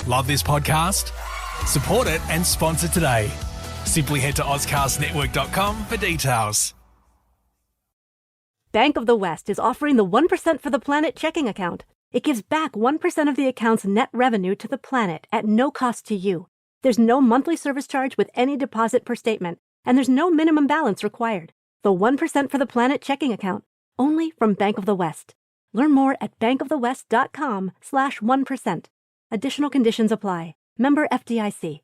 Love this podcast? Support it and sponsor today. Simply head to ozcastnetwork.com for details. Bank of the West is offering the 1% for the Planet checking account. It gives back 1% of the account's net revenue to the planet at no cost to you. There's no monthly service charge with any deposit per statement, and there's no minimum balance required. The 1% for the Planet checking account, only from Bank of the West. Learn more at bankofthewest.com/1%. Additional conditions apply. Member FDIC.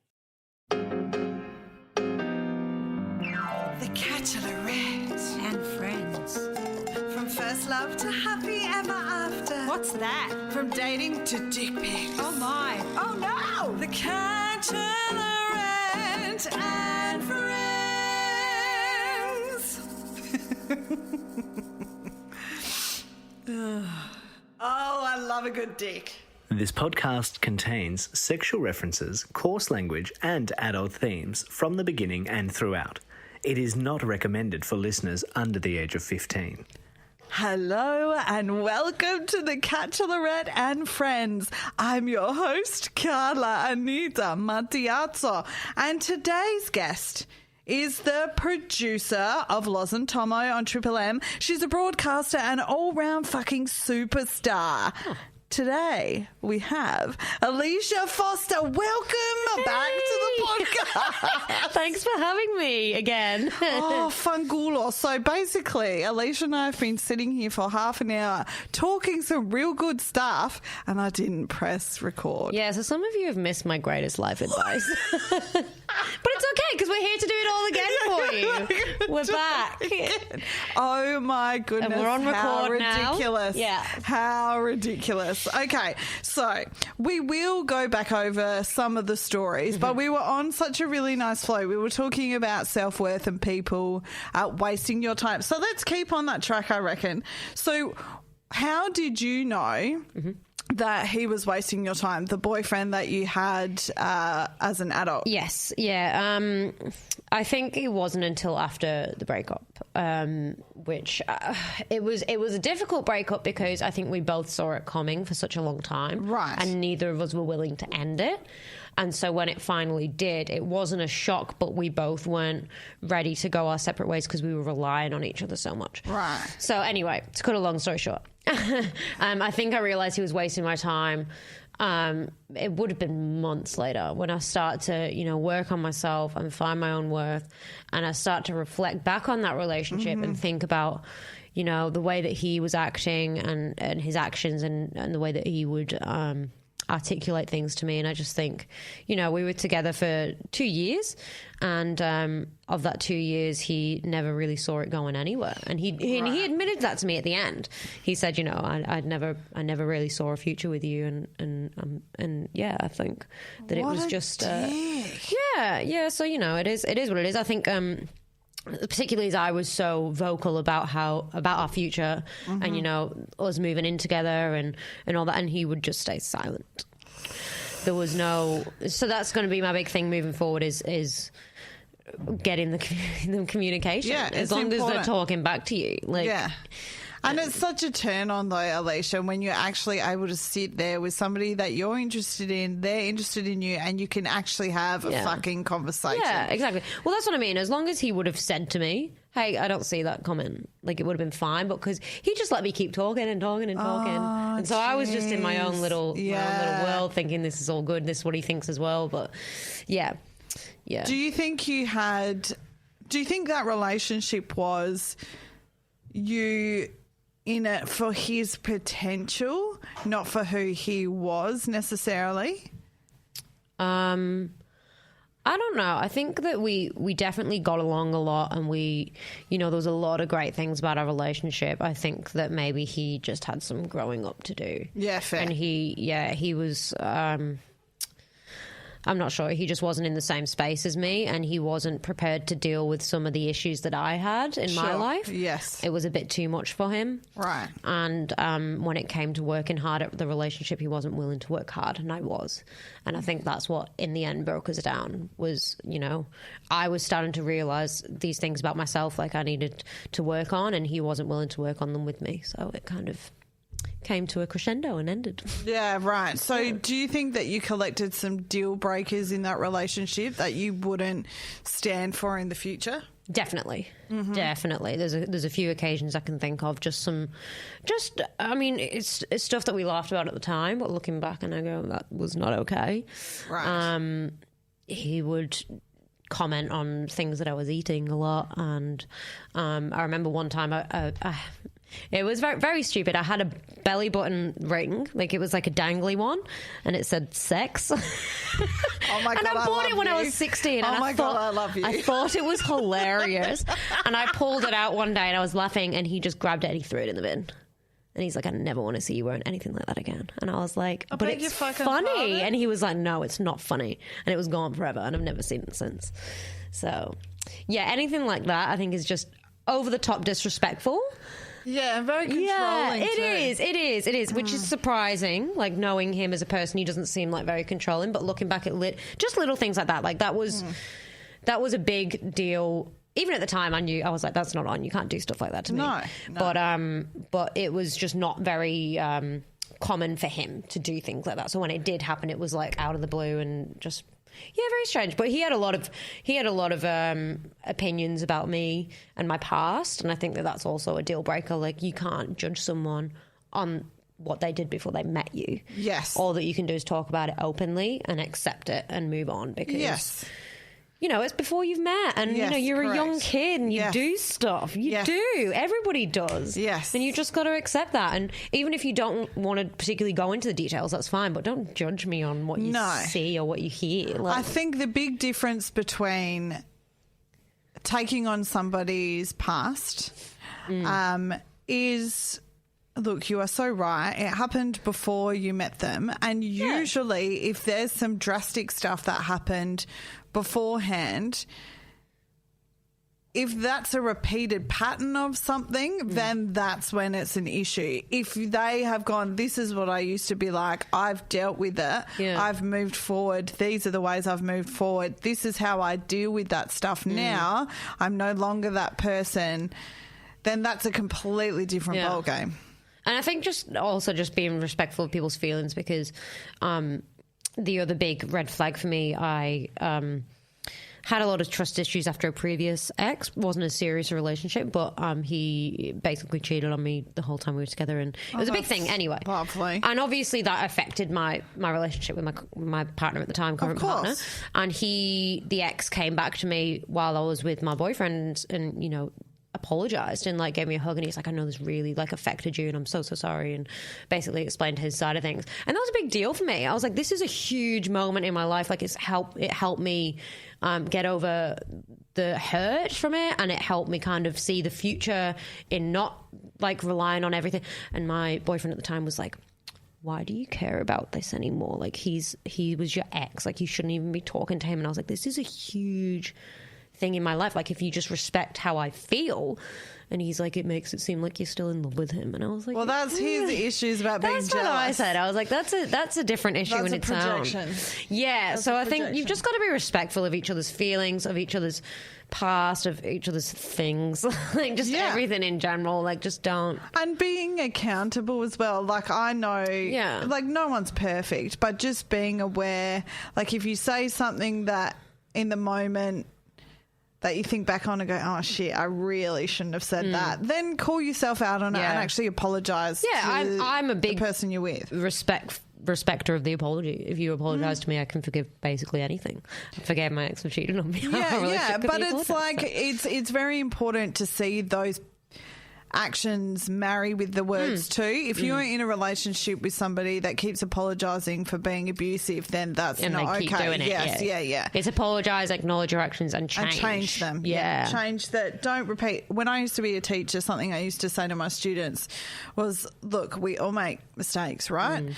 The Bachelorette and Friends. From first love to happy ever after. What's that? From dating to dick pics. Oh my. Oh no! The Bachelorette and Friends. Oh, I love a good dick. This podcast contains sexual references, coarse language, and adult themes from the beginning and throughout. It is not recommended for listeners under the age of 15. Hello and welcome to the Bachelorette and Friends. I'm your host, Carla Anita Matiazzo, and today's guest is the producer of Loz and Tomo on Triple M. She's a broadcaster and all-round fucking superstar. Today, we have Alicia Foster. Welcome back to the podcast. Thanks for having me again. Oh, fangulo. So basically, Alicia and I have been sitting here for half an hour talking some real good stuff, and I didn't press record. Yeah, so some of you have missed my greatest life advice. But it's okay, because we're here to do it all again for you. We're back. Oh, my goodness. And we're on record now. Ridiculous. Yeah. How ridiculous. Okay, so we will go back over some of the stories, but we were on such a really nice flow. We were talking about self-worth and people wasting your time. So let's keep on that track, I reckon. So how did you know that he was wasting your time, the boyfriend that you had as an adult? Yes, yeah. I think it wasn't until after the breakup, which it was a difficult breakup because I think we both saw it coming for such a long time. Right. And neither of us were willing to end it. And so when it finally did, it wasn't a shock, but we both weren't ready to go our separate ways because we were relying on each other so much. Right. So anyway, to cut a long story short, I think I realised he was wasting my time. It would have been months later when I start to, work on myself and find my own worth, and I start to reflect back on that relationship and think about, the way that he was acting and his actions and the way that he would articulate things to me. And I just think, we were together for 2 years, and of that 2 years, he never really saw it going anywhere. And he admitted that to me at the end. He said, I never really saw a future with you, and yeah, I think that it was just yeah. So it is what it is. I think. Particularly as I was so vocal about our future and us moving in together and all that, and he would just stay silent. There was so that's going to be my big thing moving forward is getting the communication. Yeah, as long important. as they're talking back to you. Yeah. And it's such a turn on, though, Alicia, when you're actually able to sit there with somebody that you're interested in, they're interested in you, and you can actually have a fucking conversation. Yeah, exactly. Well, that's what I mean. As long as he would have said to me, hey, I don't see that comment, it would have been fine, but because he just let me keep talking and talking and talking. Oh, and so I was just in my own little world thinking this is all good, this is what he thinks as well. But yeah. Do you think that relationship was you in it for his potential, not for who he was necessarily? I don't know. I think that we definitely got along a lot, and there was a lot of great things about our relationship. I think that maybe he just had some growing up to do. Yeah, fair. And he was I'm not sure. He just wasn't in the same space as me, and he wasn't prepared to deal with some of the issues that I had in my life. Yes. It was a bit too much for him. Right. And when it came to working hard at the relationship, he wasn't willing to work hard, and I was. And I think that's what, in the end, broke us down was, I was starting to realise these things about myself, I needed to work on, and he wasn't willing to work on them with me. So it kind of came to a crescendo and ended. Yeah, right. So do you think that you collected some deal breakers in that relationship that you wouldn't stand for in the future? Definitely. Definitely. There's a few occasions I can think of. I mean, it's stuff that we laughed about at the time, but looking back and I go, that was not okay. Right. He would comment on things that I was eating a lot, and I remember one time it was very, very stupid. I had a belly button ring, like it was like a dangly one, and it said sex. Oh my God, and I bought it when I was you. 16. Oh and my God, I love you. I thought it was hilarious. And I pulled it out one day and I was laughing, and he just grabbed it and he threw it in the bin. And he's like, I never want to see you wearing anything like that again. And I was like, but beg your it's fucking funny. pardon? And he was like, no, it's not funny. And it was gone forever. And I've never seen it since. So, yeah, anything like that I think is just over the top disrespectful. Yeah, and very controlling Yeah, too. it is, which is surprising. Like, knowing him as a person, he doesn't seem like very controlling. But looking back at just little things like that, like that was a big deal. Even at the time, I was like, that's not on. You can't do stuff like that to me. No. But it was just not very common for him to do things like that. So when it did happen, it was like out of the blue and just, yeah, very strange. But he had a lot of opinions about me and my past, and I think that that's also a deal breaker. Like, you can't judge someone on what they did before they met you. Yes. All that you can do is talk about it openly and accept it and move on, because Yes. you know, it's before you've met, and Yes, you're correct. a young kid and you Yes. do stuff. You Yes. do. Everybody does. Yes. And you just got to accept that. And even if you don't want to particularly go into the details, that's fine. But don't judge me on what you No. see or what you hear. Like, I think the big difference between taking on somebody's past is, look, you are so right. It happened before you met them. And usually if there's some drastic stuff that happened beforehand, if that's a repeated pattern of something, then that's when it's an issue. If they have gone, this is what I used to be like, I've dealt with it, I've moved forward, these are the ways I've moved forward, this is how I deal with that stuff now, I'm no longer that person, then that's a completely different ballgame. and I think just being respectful of people's feelings, because the other big red flag for me, I had a lot of trust issues after a previous ex. Wasn't a serious relationship, but he basically cheated on me the whole time we were together, and it was a big thing anyway. Lovely. And obviously that affected my relationship with my partner at the time, current partner. And the ex came back to me while I was with my boyfriend, and apologized and like gave me a hug, and he's like, I know this really like affected you and I'm so sorry, and basically explained his side of things. And that was a big deal for me. I was like, this is a huge moment in my life. Like, it helped me get over the hurt from it, and it helped me kind of see the future in not like relying on everything. And my boyfriend at the time was like, why do you care about this anymore? Like, he was your ex, like you shouldn't even be talking to him. And I was like, this is a huge thing in my life, like if you just respect how I feel. And he's like, it makes it seem like you're still in love with him. And I was like, well, that's his issues about being that's jealous. what I said. I was like, that's a different issue That's in a its own. projection. Yeah, That's so a I think projection. you've just got to be respectful of each other's feelings, of each other's past, of each other's things, like just everything in general. Like, just don't. And being accountable as well. Like, I know, like no one's perfect, but just being aware, like if you say something that in the moment that you think back on and go, oh shit, I really shouldn't have said that, then call yourself out on it and actually apologise to I'm a big the person you're with. Respecter of the apology. If you apologise to me, I can forgive basically anything. I forgave my ex for cheating on me. But it's like, it's very important to see those actions marry with the words too. If you're in a relationship with somebody that keeps apologising for being abusive, then that's and not they keep okay. doing it. Yeah. It's apologise, acknowledge your actions, and change them. Yeah. Change that. Don't repeat. When I used to be a teacher, something I used to say to my students was, look, we all make mistakes, right?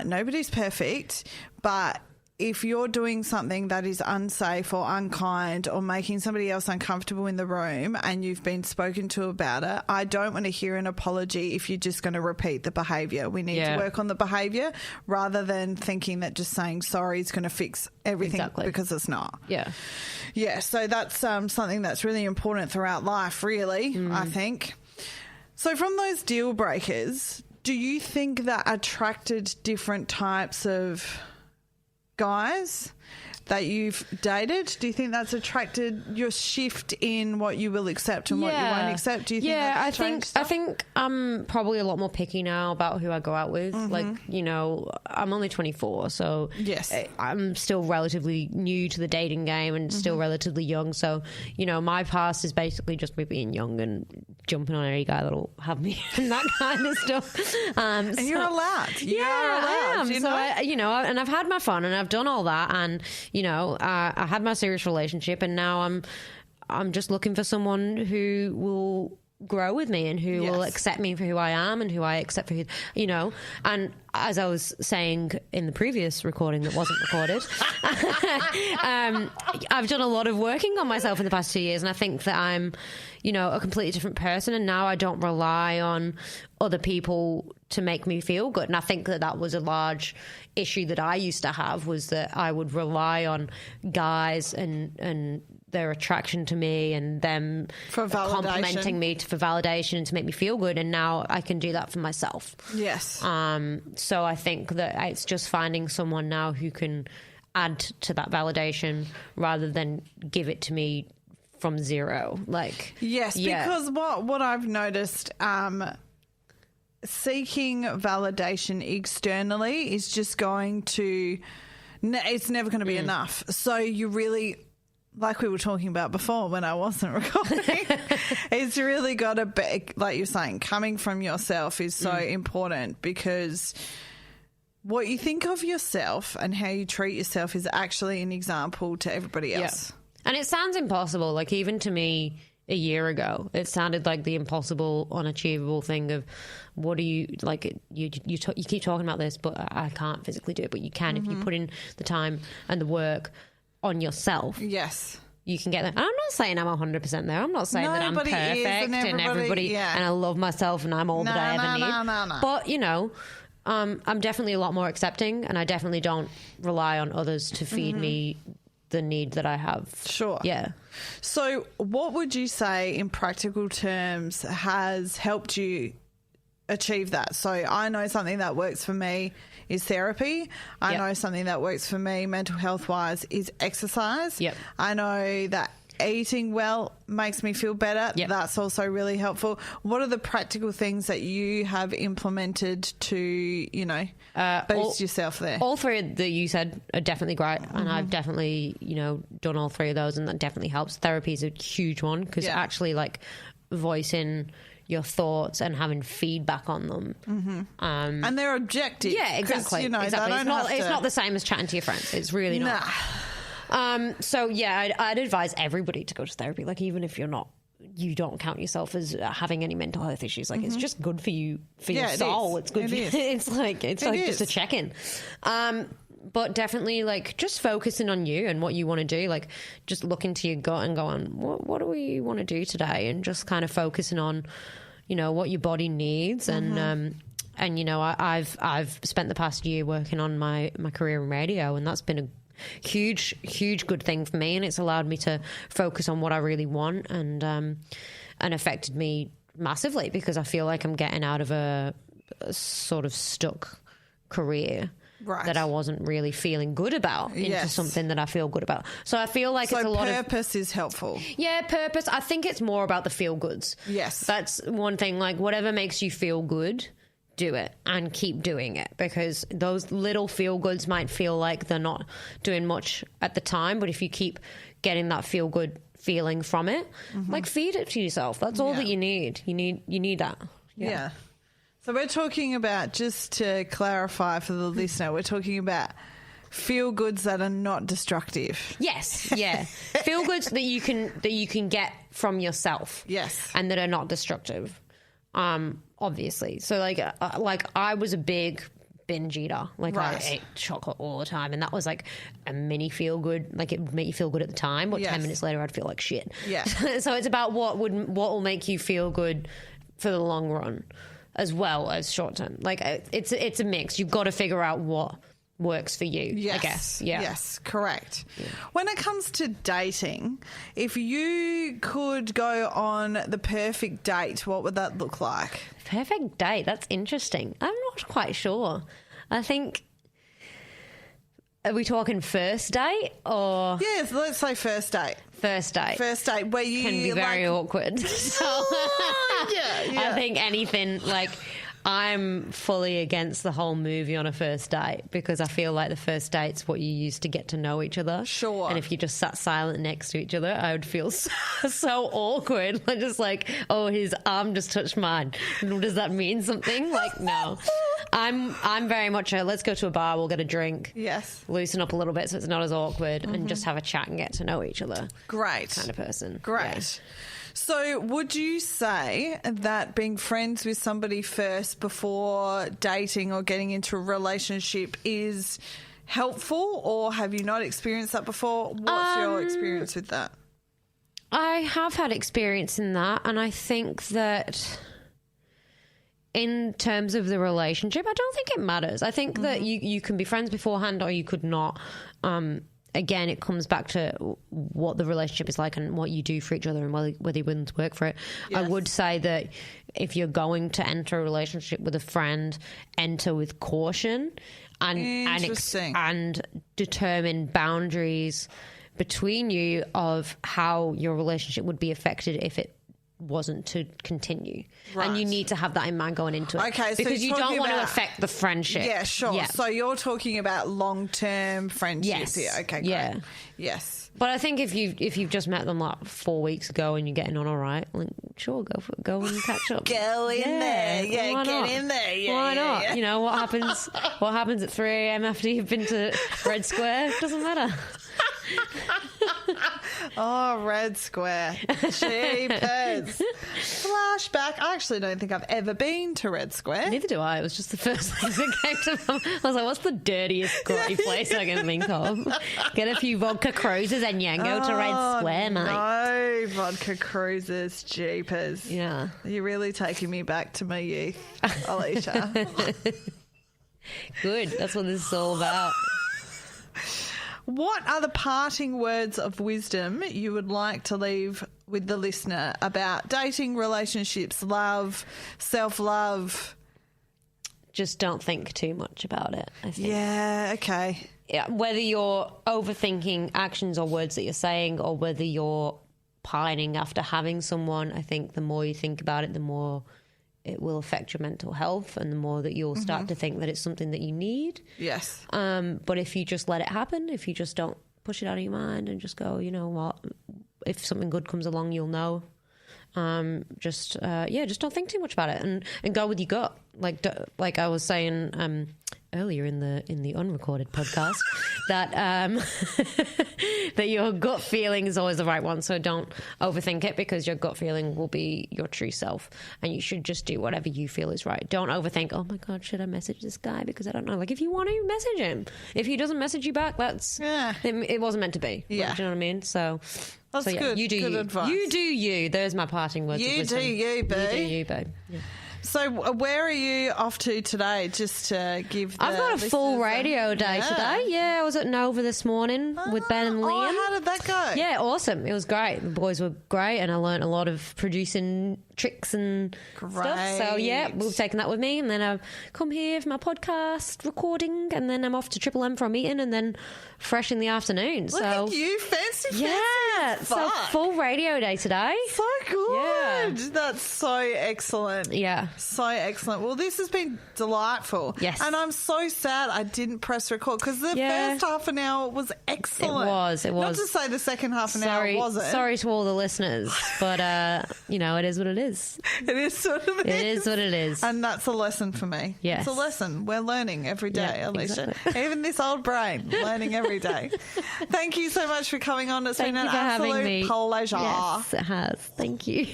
Nobody's perfect, but if you're doing something that is unsafe or unkind or making somebody else uncomfortable in the room and you've been spoken to about it, I don't want to hear an apology if you're just going to repeat the behaviour. We need to work on the behaviour rather than thinking that just saying sorry is going to fix everything, because it's not. Yeah, so that's something that's really important throughout life, really, I think. So from those deal breakers, do you think that attracted different types of guys that you've dated? Do you think that's attracted your shift in what you will accept and what you won't accept? Do you think that's changed stuff? I think I'm probably a lot more picky now about who I go out with. Like, you know, I'm only 24, so yes, I'm still relatively new to the dating game and still relatively young. So, you know, my past is basically just me being young and jumping on any guy that'll have me and that kind of stuff. And you're allowed. You are allowed. I am. You So, know? and I've had my fun and I've done all that, and you know, I had my serious relationship, and now I'm just looking for someone who will grow with me and who will accept me for who I am and who I accept for who, you know. And as I was saying in the previous recording that wasn't recorded, I've done a lot of working on myself in the past 2 years, and I think that I'm, you know, a completely different person, and now I don't rely on other people to make me feel good. And I think that that was a large issue that I used to have, was that I would rely on guys and their attraction to me and them for complimenting me for validation and to make me feel good. And now I can do that for myself. Yes. So I think that it's just finding someone now who can add to that validation rather than give it to me from zero. Like, yes, because what I've noticed, seeking validation externally is just going to, it's never going to be enough. So you really, like we were talking about before when I wasn't recording, it's really got to be, like you're saying, coming from yourself is so important, because what you think of yourself and how you treat yourself is actually an example to everybody else. Yeah. And it sounds impossible. Like, even to me a year ago, it sounded like the impossible, unachievable thing of, what do you, like, you keep talking about this, but I can't physically do it. But you can if you put in the time and the work on yourself. Yes. You can get there. And I'm not saying I'm 100% there. I'm not saying that I'm Nobody perfect is, and everybody, and I love myself and I'm all that I ever need. No. But, you know, I'm definitely a lot more accepting, and I definitely don't rely on others to feed me the need that I have. Sure. Yeah. So what would you say in practical terms has helped you achieve that? So I know something that works for me is therapy. I know something that works for me mental health wise is exercise. Yep. I know that eating well makes me feel better. Yep. That's also really helpful. What are the practical things that you have implemented to, you know, boost yourself there? All three that you said are definitely great, and I've definitely, you know, done all three of those, and that definitely helps. Therapy is a huge one, because actually, like, voicing your thoughts and having feedback on them. And they're objective. Yeah, exactly. You know, exactly. They don't It's not the same as chatting to your friends. It's really not. So yeah, I'd advise everybody to go to therapy. Like, even if you don't count yourself as having any mental health issues, like, it's just good for you, for your soul. It's good. It's like just a check-in. But definitely, like, just focusing on you and what you want to do. Like, just look into your gut and going, what do we want to do today? And just kind of focusing on, you know, what your body needs. And you know, I've spent the past year working on my career in radio, and that's been a huge good thing for me, and it's allowed me to focus on what I really want, and affected me massively, because I feel like I'm getting out of a sort of stuck career that I wasn't really feeling good about into something that I feel good about. So I feel like it's a lot of purpose is helpful. Yeah, purpose. I think it's more about the feel goods. Yes. That's one thing. Like, whatever makes you feel good, do it and keep doing it, because those little feel goods might feel like they're not doing much at the time, but if you keep getting that feel good feeling from it, like, feed it to yourself. That's all that you need. You need that. Yeah. So we're talking about, just to clarify for the listener, we're talking about feel goods that are not destructive. Yes, yeah. Feel goods that you can get from yourself. Yes. And that are not destructive. Obviously. So like I was a big binge eater. Like, I ate chocolate all the time, and that was like a mini feel good. Like, it would make you feel good at the time, but 10 minutes later I'd feel like shit. Yeah. So it's about what will make you feel good for the long run, as well as short term. Like, it's a mix. You've got to figure out what works for you, Yes. I guess. Yeah. Yes, correct. Yeah. When it comes to dating, if you could go on the perfect date, what would that look like? Perfect date. That's interesting. I'm not quite sure. I think, are we talking first date or? Yes, let's say first date. First date. First date where you can be very awkward. So yeah. I think anything like, I'm fully against the whole movie on a first date because I feel like the first date's what you use to get to know each other. Sure. And if you just sat silent next to each other, I would feel so awkward. I'm just like, oh, his arm just touched mine. Does that mean something? Like, no. I'm very much a, let's go to a bar, we'll get a drink. Yes. Loosen up a little bit so it's not as awkward and just have a chat and get to know each other. Great. Kind of person. Great. Yeah. So would you say that being friends with somebody first before dating or getting into a relationship is helpful, or have you not experienced that before? What's your experience with that? I have had experience in that, and I think that in terms of the relationship, I don't think it matters. I think that you can be friends beforehand or you could not. Again, it comes back to what the relationship is like and what you do for each other and whether you're willing to work for it. Yes. I would say that if you're going to enter a relationship with a friend, enter with caution and determine boundaries between you of how your relationship would be affected if it wasn't to continue. Right. And you need to have that in mind going into it. Okay, so because you don't want to affect the friendship. Yeah, sure. Yeah. So you're talking about long-term friendships yes. here. Okay, great. Yeah. Yes. But I think if you've just met them like 4 weeks ago and you're getting on all right, like sure, go and catch up. Go in there. Yeah, why get not? in there. Yeah, why not? Yeah. You know, what happens at 3 a.m. after you've been to Red Square? Doesn't matter. Oh, Red Square. Jeepers. Flashback. I actually don't think I've ever been to Red Square. Neither do I. It was just the first thing that came to mind. I was like, what's the dirtiest grotty place I can think of? Get a few vodka cruises and yeah, go to Red Square, mate. No, vodka cruises. Jeepers. Yeah. You're really taking me back to my youth, Alicia. Good. That's what this is all about. What are the parting words of wisdom you would like to leave with the listener about dating, relationships, love, self-love? Just don't think too much about it, I think. Yeah, okay. Yeah, whether you're overthinking actions or words that you're saying or whether you're pining after having someone, I think the more you think about it, the more it will affect your mental health and the more that you'll start to think that it's something that you need. Yes. But if you just let it happen, if you just don't push it out of your mind and just go, you know what, if something good comes along, you'll know. Just don't think too much about it and go with your gut. Like I was saying earlier in the unrecorded podcast that that your gut feeling is always the right one. So don't overthink it because your gut feeling will be your true self, and you should just do whatever you feel is right. Don't overthink. Oh my God, should I message this guy because I don't know? Like if you want to message him, if he doesn't message you back, it wasn't meant to be. Yeah, like, do you know what I mean? So. That's good. You do good you. advice. You do you. There's my parting words. You do you, babe. You do you, babe. Yeah. So where are you off to today? Just to give the I've got a full radio day today. Yeah, I was at Nova this morning with Ben and Liam. Oh, how did that go? Yeah, awesome. It was great. The boys were great and I learnt a lot of producing tricks and stuff. So yeah, we've taken that with me and then I've come here for my podcast recording and then I'm off to Triple M for a meeting and then fresh in the afternoon. Look at you, fancy. Yeah, so full radio day today. So good. Yeah. That's so excellent. Yeah. So excellent. Well, this has been delightful. Yes. And I'm so sad I didn't press record because the first half an hour was excellent. It was. Not to say the second half an hour wasn't. Sorry to all the listeners, but, it is what it is. It is what it is. It is what it is. And that's a lesson for me. Yes. It's a lesson. We're learning every day, Yeah, Alicia. exactly. Even this old brain, learning every day. Thank you so much for coming on. It's been an for having absolute me. pleasure. Yes, it has. Thank you.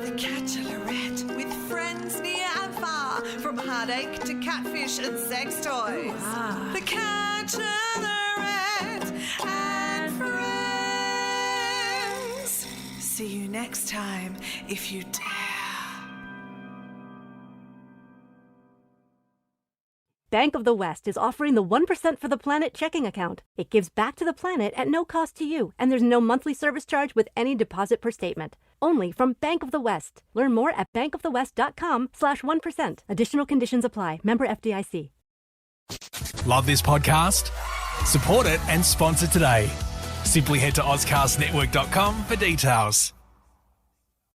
The Catch-A-Lorette with friends near and far, from heartache to catfish and sex toys. Wow. The Catch-A-Lorette and friends. See you next time if you dare. Bank of the West is offering the 1% for the Planet checking account. It gives back to the planet at no cost to you, and there's no monthly service charge with any deposit per statement. Only from Bank of the West. Learn more at bankofthewest.com/1%. Additional conditions apply. Member FDIC. Love this podcast? Support it and sponsor today. Simply head to AuscastNetwork.com for details.